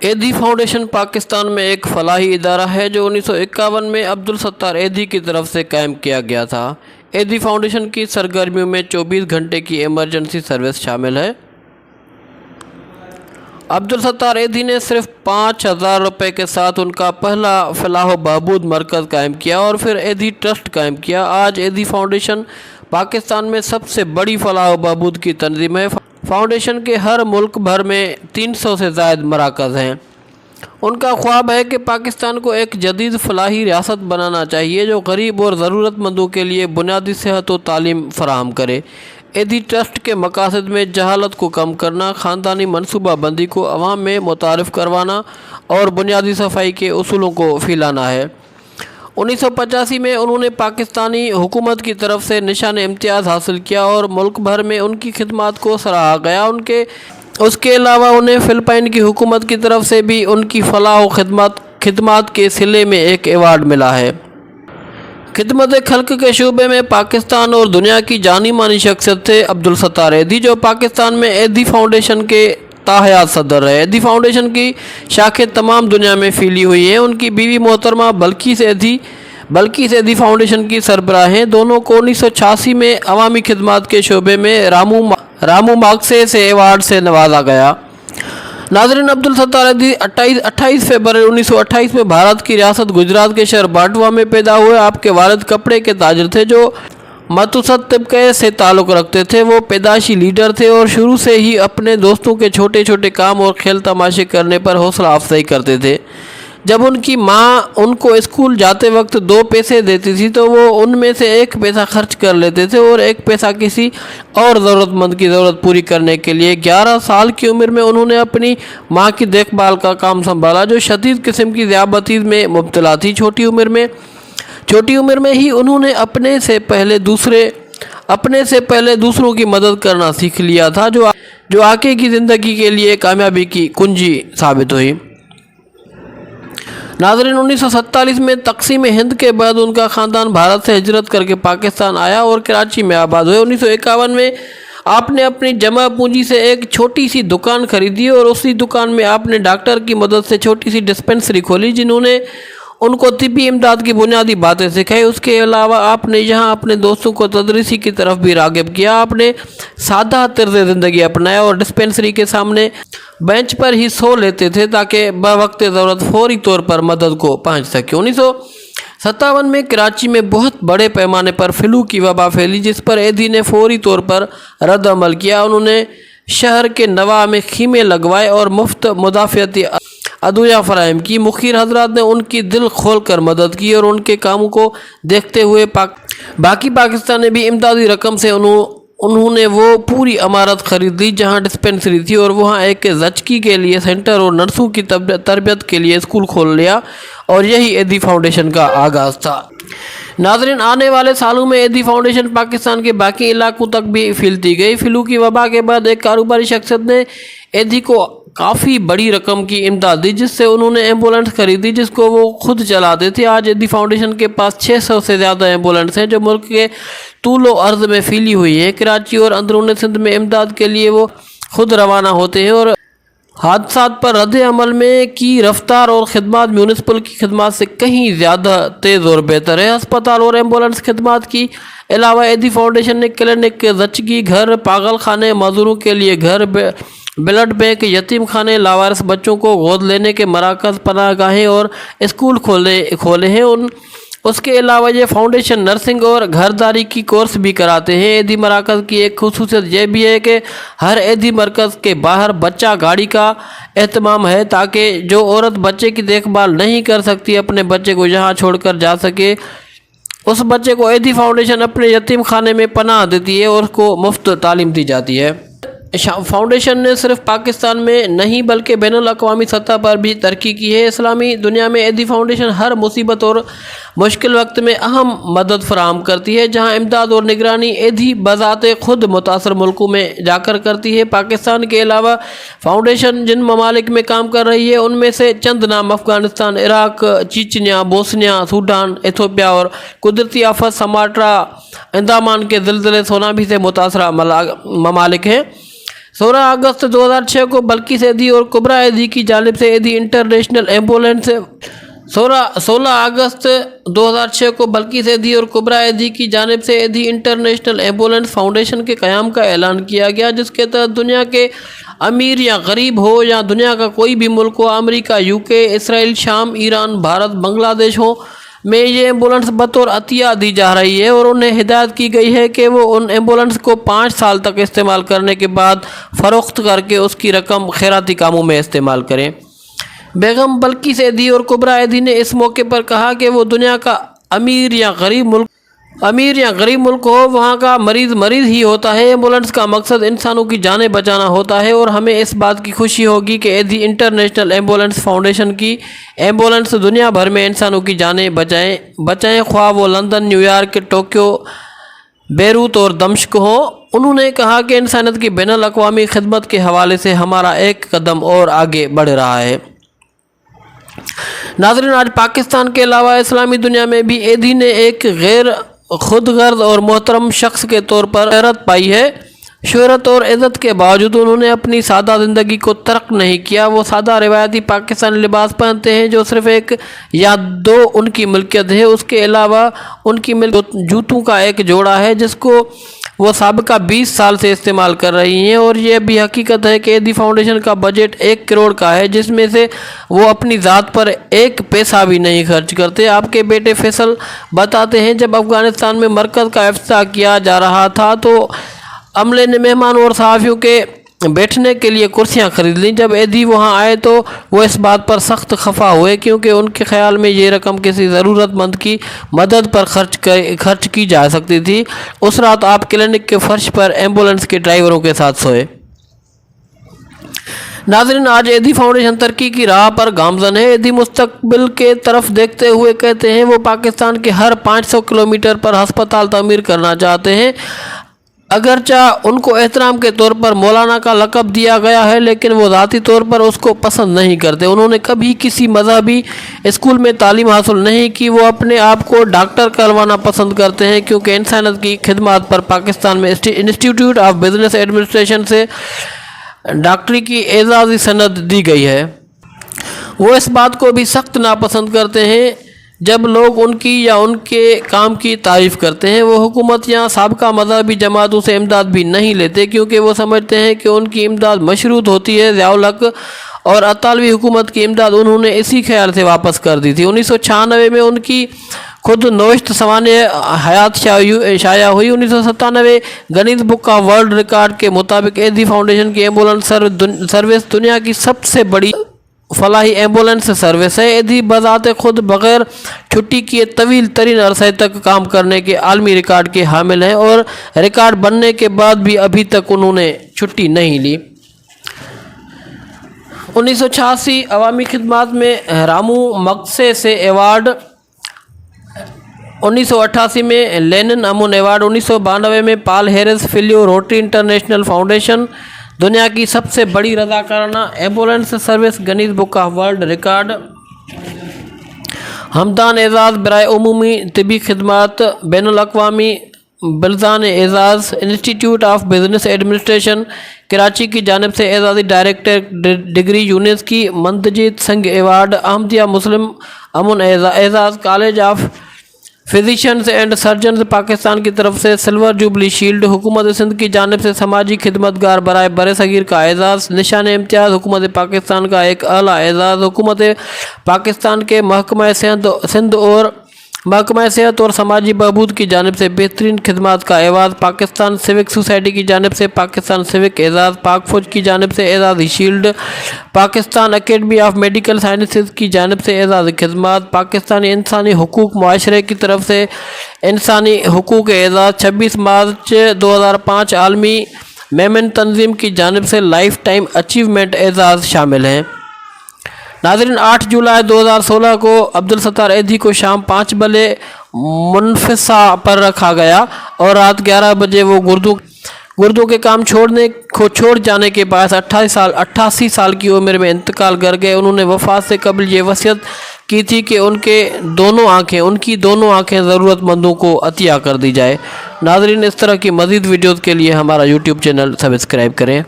Edhi foundation Pakistan میں ایک فلاحی ادارہ ہے جو 1951 میں عبدالستار ایدھی کی طرف سے قائم کیا گیا تھا۔ ایدھی فاؤنڈیشن کی سرگرمیوں میں 24 گھنٹے کی ایمرجنسی سروس شامل ہے۔ عبدالستار ایدھی نے صرف 5,000 روپے کے ساتھ ان کا پہلا فلاح و بہبود مرکز قائم کیا اور پھر ایدھی ٹرسٹ قائم کیا۔ آج ایدھی فاؤنڈیشن پاکستان میں سب سے بڑی فلاح و بہبود کی تنظیم ہے۔ فاؤنڈیشن کے ہر ملک بھر میں 300 سے زائد مراکز ہیں۔ ان کا خواب ہے کہ پاکستان کو ایک جدید فلاحی ریاست بنانا چاہیے جو غریب اور ضرورت مندوں کے لیے بنیادی صحت و تعلیم فراہم کرے۔ ایدھی ٹرسٹ کے مقاصد میں جہالت کو کم کرنا، خاندانی منصوبہ بندی کو عوام میں متعارف کروانا اور بنیادی صفائی کے اصولوں کو پھیلانا ہے۔ 1985 میں انہوں نے پاکستانی حکومت کی طرف سے نشان امتیاز حاصل کیا اور ملک بھر میں ان کی خدمات کو سراہا گیا۔ اس کے علاوہ انہیں فلپائن کی حکومت کی طرف سے بھی ان کی فلاح و خدمات کے صلے میں ایک ایوارڈ ملا ہے۔ خدمت خلق کے شعبے میں پاکستان اور دنیا کی جانی مانی شخصیت تھے عبدالستار ایدھی، جو پاکستان میں ایدھی فاؤنڈیشن کے تاحیات صدر رہے۔ ایدھی فاؤنڈیشن کی شاخیں تمام دنیا میں پھیلی ہوئی ہیں۔ ان کی بیوی محترمہ بلقیس ایدھی فاؤنڈیشن کی سربراہ ہیں۔ دونوں کو 1986 میں عوامی خدمات کے شعبے میں رامو ماگسیسے ایوارڈ سے نوازا گیا۔ ناظرین، عبدالستار ایدھی 28 فروری 1928 میں بھارت کی ریاست گجرات کے شہر باٹوا میں پیدا ہوئے۔ آپ کے والد کپڑے کے تاجر تھے جو متوسط طبقے سے تعلق رکھتے تھے۔ وہ پیدائشی لیڈر تھے اور شروع سے ہی اپنے دوستوں کے چھوٹے چھوٹے کام اور کھیل تماشے کرنے پر حوصلہ افزائی کرتے تھے۔ جب ان کی ماں ان کو اسکول جاتے وقت 2 پیسے دیتی تھی تو وہ ان میں سے 1 پیسہ خرچ کر لیتے تھے اور 1 پیسہ کسی اور ضرورت مند کی ضرورت پوری کرنے کے لیے۔ 11 سال کی عمر میں انہوں نے اپنی ماں کی دیکھ بھال کا کام سنبھالا جو شدید قسم کی ذیابیطس میں مبتلا تھی۔ چھوٹی عمر میں ہی انہوں نے اپنے سے پہلے دوسروں کی مدد کرنا سیکھ لیا تھا جو آگے کی زندگی کے لیے کامیابی کی کنجی ثابت ہوئی۔ ناظرین، 1947 میں تقسیم ہند کے بعد ان کا خاندان بھارت سے ہجرت کر کے پاکستان آیا اور کراچی میں آباد ہوئے۔ 1951 میں آپ نے اپنی جمع پونجی سے ایک چھوٹی سی دکان خریدی اور اسی دکان میں آپ نے ڈاکٹر کی مدد سے چھوٹی سی ڈسپنسری کھولی جنہوں نے ان کو طبی امداد کی بنیادی باتیں سکھائی۔ اس کے علاوہ آپ نے یہاں اپنے دوستوں کو تدریسی کی طرف بھی راغب کیا۔ آپ نے سادہ طرز زندگی اپنایا اور ڈسپنسری کے سامنے بینچ پر ہی سو لیتے تھے تاکہ بوقت ضرورت فوری طور پر مدد کو پہنچ سکے۔ 1957 میں کراچی میں بہت بڑے پیمانے پر فلو کی وبا پھیلی جس پر ایدھی نے فوری طور پر رد عمل کیا۔ انہوں نے شہر کے نواح میں خیمے لگوائے اور مفت مدافعتی ادویہ فراہم کی۔ مخیر حضرات نے ان کی دل کھول کر مدد کی اور ان کے کاموں کو دیکھتے ہوئے باقی پاکستان نے بھی امدادی رقم سے انہوں نے وہ پوری عمارت خرید لی جہاں ڈسپنسری تھی اور وہاں ایک زچگی کے لیے سینٹر اور نرسوں کی تربیت کے لیے اسکول کھول لیا اور یہی ایدھی فاؤنڈیشن کا آغاز تھا۔ ناظرین، آنے والے سالوں میں ایدھی فاؤنڈیشن پاکستان کے باقی علاقوں تک بھی پھیلتی گئی۔ فلو کی وبا کے بعد ایک کاروباری شخصیت نے ایدھی کو کافی بڑی رقم کی امداد دی جس سے انہوں نے ایمبولینس خریدی جس کو وہ خود چلاتے تھے۔ آج ایدھی فاؤنڈیشن کے پاس 600 سے زیادہ ایمبولینس ہیں جو ملک کے طول و عرض میں پھیلی ہوئی ہیں۔ کراچی اور اندرون سندھ میں امداد کے لیے وہ خود روانہ ہوتے ہیں اور حادثات پر رد عمل میں کی رفتار اور خدمات میونسپل کی خدمات سے کہیں زیادہ تیز اور بہتر ہے۔ ہسپتال اور ایمبولینس خدمات کی علاوہ ایدھی فاؤنڈیشن نے کلینک، زچگی گھر، پاگل خانے، معذوروں کے لیے گھر، بلڈ بینک، یتیم خانے، لاوارث بچوں کو گود لینے کے مراکز، پناہ گاہیں اور اسکول کھولے ہیں۔ اس کے علاوہ یہ فاؤنڈیشن نرسنگ اور گھرداری کی کورس بھی کراتے ہیں۔ ایدھی مراکز کی ایک خصوصیت یہ بھی ہے کہ ہر ایدھی مرکز کے باہر بچہ گاڑی کا اہتمام ہے تاکہ جو عورت بچے کی دیکھ بھال نہیں کر سکتی اپنے بچے کو یہاں چھوڑ کر جا سکے۔ اس بچے کو ایدھی فاؤنڈیشن اپنے یتیم خانے میں پناہ دیتی ہے اور اس کو مفت تعلیم دی جاتی ہے۔ فاؤنڈیشن نے صرف پاکستان میں نہیں بلکہ بین الاقوامی سطح پر بھی ترقی کی ہے۔ اسلامی دنیا میں ایدھی فاؤنڈیشن ہر مصیبت اور مشکل وقت میں اہم مدد فراہم کرتی ہے۔ جہاں امداد اور نگرانی ایدھی بذات خود متاثر ملکوں میں جا کر کرتی ہے۔ پاکستان کے علاوہ فاؤنڈیشن جن ممالک میں کام کر رہی ہے ان میں سے چند نام Afghanistan, Iraq, Chechnya, Bosnia, Sudan, Ethiopia اور قدرتی آفت سماٹرا، انڈمان کے زلزلے، سونامی سے متاثرہ ممالک ہیں۔ 16 अगस्त 2006 को बल्किस एदी और कुबरा एदी की जानिब से एदी इंटरनेशनल एम्बुलेंस 16 अगस्त 2006 को बल्किस एदी और कुबरा एदी की जानिब से एदी इंटरनेशनल एम्बुलेंस फाउंडेशन के क़याम का ऐलान किया गया, जिसके तहत दुनिया के अमीर या गरीब हो या दुनिया का कोई भी मुल्क हो, अमेरिका, यूके, इसराइल, शाम, ईरान, भारत, बांग्लादेश हो, में ये एम्बुलेंस बतौर अतिया दी जा रही है और उन्हें हिदायत की गई है कि वो उन एम्बुलेंस को 5 साल तक इस्तेमाल करने के बाद फ़रोख्त करके उसकी रकम खैराती कामों में इस्तेमाल करें। बेगम बल्किस एदी और कुबरा एदी ने इस मौके पर कहा कि वो दुनिया का अमीर या गरीब मुल्क हो, वहाँ का मरीज़ ही होता है। एम्बुलेंस का मकसद इंसानों की जानें बचाना होता है और हमें इस बात की खुशी होगी कि एदी इंटरनेशनल एम्बुलेंस फाउंडेशन की एम्बुलेंस दुनिया भर में इंसानों की जानें बचाएं, ख्वाह वो लंदन, न्यूयॉर्क, टोक्यो, बेरूत और दमिश्क हो। उन्होंने कहा कि इंसानियत की बैनुल अक़वामी खिदमत के हवाले से हमारा एक कदम और आगे बढ़ रहा है। नाज़रीन, आज पाकिस्तान के अलावा इस्लामी दुनिया में भी एदी ने एक गैर खुदगर्ज और मोहतरम शख्स के तौर पर शहरत पाई है। शहरत और इज़्ज़त के बावजूद उन्होंने अपनी सादा ज़िंदगी को तर्क नहीं किया। वो सादा रिवायती पाकिस्तानी लिबास पहनते हैं जो सिर्फ़ एक या दो उनकी मिल्कियत है। उसके अलावा उनकी जूतों का एक जोड़ा है जिसको वो साबिका 20 साल से इस्तेमाल कर रही हैं। और ये भी हकीकत है कि एदी फाउंडेशन का बजट 1 करोड़ का है, जिसमें से वो अपनी ज़ात पर 1 पैसा भी नहीं खर्च करते। आपके बेटे फैसल बताते हैं, जब अफ़गानिस्तान में मरकज़ का इफ्तिताह किया जा रहा था तो अमले ने मेहमान और सहाफ़ियों के बैठने के लिए कुर्सियां खरीद लीं। जब एदी वहां आए तो वो इस बात पर सख्त खफा हुए क्योंकि उनके ख्याल में ये रकम किसी ज़रूरतमंद की मदद पर खर्च की जा सकती थी। उस रात आप क्लिनिक के फर्श पर एम्बुलेंस के ड्राइवरों के साथ सोए। नाज़रीन, आज एदी फाउंडेशन तरक्की की राह पर गामज़न है। एदी मुस्तकबिल के तरफ देखते हुए कहते हैं वो पाकिस्तान के हर 500 किलोमीटर पर हस्पताल तामीर करना चाहते हैं। अगरचा उनको एहतराम के तौर पर मौलाना का लक़ब दिया गया है, लेकिन वो ज़ाती तौर पर उसको पसंद नहीं करते। उन्होंने कभी किसी मज़हबी स्कूल में तालीम हासिल नहीं की। वो अपने आप को डॉक्टर करवाना पसंद करते हैं क्योंकि इंसानियत की खिदमत पर पाकिस्तान में इंस्टीट्यूट ऑफ बिजनेस एडमिनिस्ट्रेशन से डॉक्टरी की एजाज़ी सनद दी गई है। वो इस बात को भी सख्त नापसंद करते हैं जब लोग उनकी या उनके काम की तारीफ़ करते हैं। वो हुकूमत या साबिका मज़हबी जमातों से इमदाद भी नहीं लेते क्योंकि वो समझते हैं कि उनकी इमदाद मशरूत होती है। ज़ियाउल हक और अतालवी हुकूमत की इमदाद उन्होंने इसी ख्याल से वापस कर दी थी। 1996 में उनकी खुद नोश्त सवाने हयात शाया हुई। 1997 Guinness book of world record के मुताबिक एदी फाउंडेशन की एम्बुलेंस सर्विस दुनिया की सबसे बड़ी फलाही एम्बुलेंस सर्विस है। एदी बज़ाते खुद बग़ैर छुट्टी किए तवील तरीन अरसे तक काम करने के आलमी रिकॉर्ड के हामिल हैं और रिकॉर्ड बनने के बाद भी अभी तक उन्होंने छुट्टी नहीं ली। 1986 अवामी खिदमत में रामू मकसे से एवार्ड, 1988 में लेनिन अमन एवार्ड, 1992 में Paul Harris Fellow Rotary International Foundation दुनिया की सबसे बड़ी रज़ाकाराना ambulance service Guinness book of world record, Hamdan एजाज़ बराए उमूमी तिबी खिदमत, बैनुल अक़वामी बलजान एजाज़, institute of business administration Karachi की जानिब से एजाज़ी डायरेक्टर डिग्री यूनिस की मंतजीत संग एवार्ड, अहमदिया मुस्लिम अमन एजाज़, college of physicians and surgeons Pakistan की तरफ से सिल्वर जुबली शील्ड, हुकूमत सिंध की जानिब से समाजी खिदमतगार बराए बर सगीर का एजाज़, निशान इम्तियाज़ हुकूमत पाकिस्तान का एक आला एजाज़, हुकूमत पाकिस्तान के महकमा सिंध और महकमा सेहत और समाजी बहबूद की जानिब से बेहतरीन खिदमत का एवाज़, पाकिस्तान सिविक सोसाइटी की जानिब से पाकिस्तान सिविक एजाज़, पाक फौज की जानिब से एजाज़ी shield, Pakistan academy of medical sciences की जानिब से एजाज़ी खिदमत, पाकिस्तानी इंसानी हुकूक मुआशरे की तरफ से इंसानी हुकूक एजाज़, 26 मार्च 2005 आलमी मेमन तंजीम की जानिब से लाइफ टाइम अचीवमेंट एजाज़ शामिल हैं। नाज़रीन, 8 जुलाई 2016 को अब्दुल सत्तार एदी को शाम 5 बजे मुनफिसा पर रखा गया और रात 11 बजे वो गुर्दों के काम छोड़ जाने के बाद 88 साल की उम्र में इंतकाल कर गए। उन्होंने वफ़ात से कबल ये वसीयत की थी कि उनकी दोनों आँखें ज़रूरतमंदों को अतिया कर दी जाए। नाज़रीन, इस तरह की मज़ीद वीडियोज़ के लिए हमारा यूट्यूब चैनल सब्सक्राइब करें।